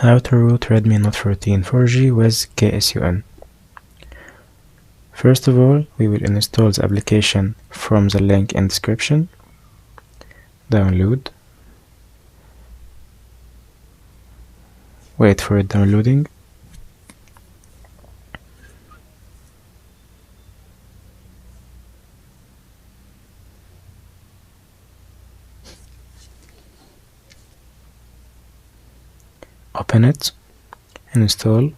How to root Redmi Note 14 4G with KSUN. First of all, we will install the application from the link in description. Download. Wait for it downloading. Open it, install,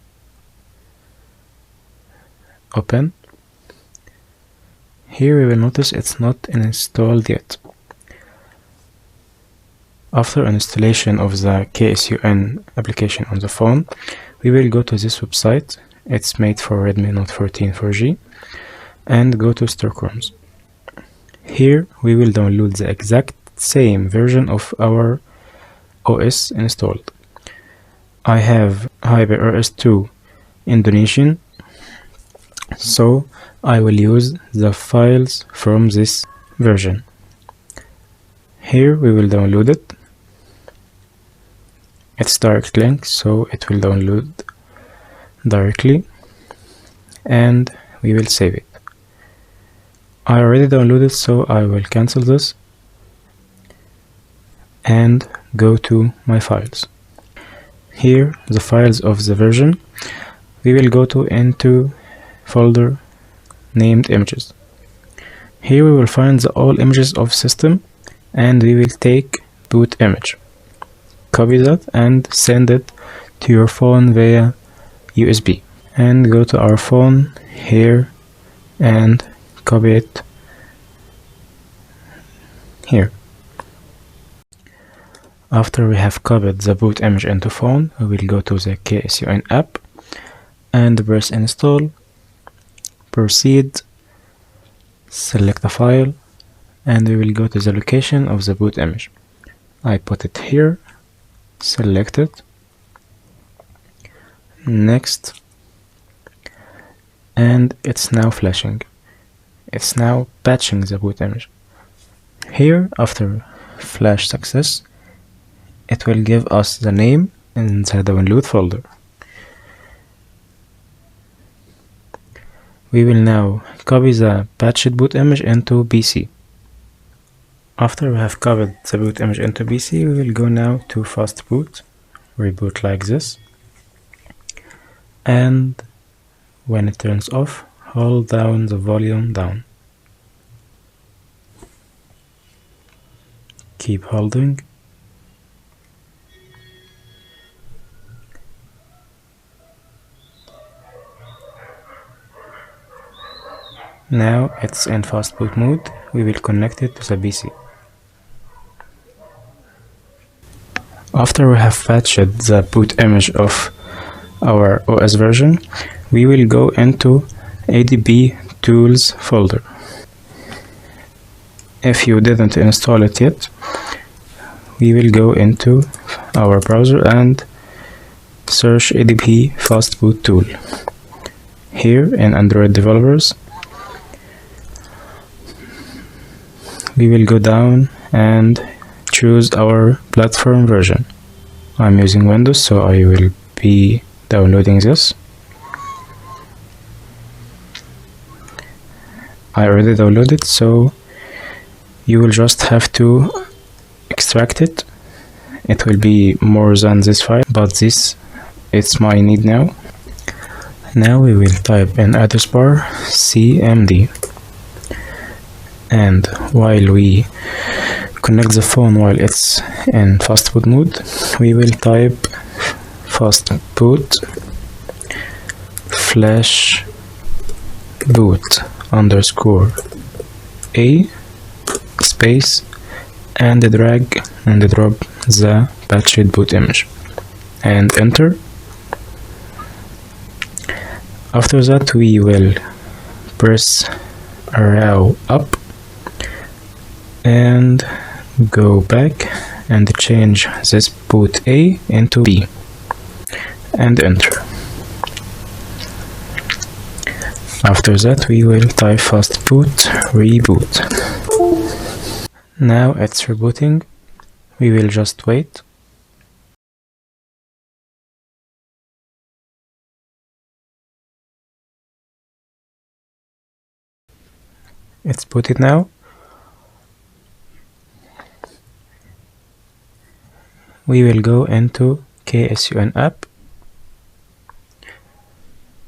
open. Here we will notice it's not installed yet. After installation of the KSUN application on the phone, we will go to this website. It's made for Redmi Note 14 4G, and go to Stock ROMs. Here we will download the exact same version of our OS installed. I have HyperOS 2 Indonesian, so I will use the files from this version. Here we will download it. It's direct link, so it will download directly, and we will save it. I already downloaded, so I will cancel this and go to my files. Here the files of the version. We will go to into folder named images. Here we will find the all images of system, and we will take boot image. Copy that and send it to your phone via USB, and go to our phone here and copy it here. After we have copied the boot image into phone, we will go to the KSUN app and press install, proceed, select a file, and we will go to the location of the boot image. I put it here, select it, next, and it's now flashing. It's now patching the boot image. Here, after flash success, it will give us the name in the download folder. We will now copy the patched boot image into PC. After we have copied the boot image into PC, we will go now to Fastboot, reboot like this, and when it turns off, hold down the volume down. Keep holding. Now it's in Fastboot mode. We will connect it to the PC. After we have patched the boot image of our OS version, we will go into ADB tools folder. If you didn't install it yet, we will go into our browser and search ADB Fastboot tool. Here in Android developers, we will go down and choose our platform version. I'm using Windows, so I will be downloading this. I already downloaded, so you will just have to extract it. It will be more than this file, but this it's my need now. Now we will type in address bar cmd, and while we connect the phone while it's in Fastboot mode, we will type Fastboot flash boot underscore a space, and drag and drop the patched boot image and enter. After that, we will press arrow up and go back and change this boot A into B and enter. After that, we will type Fastboot reboot. Now it's rebooting. We will just wait. It's booted now. We will go into KSUN app,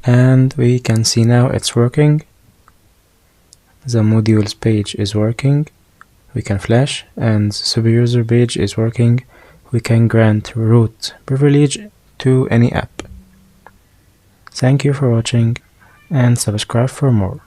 and we can see now it's working. The modules page is working. We can flash, and the super user page is working. We can grant root privilege to any app. Thank you for watching, and subscribe for more.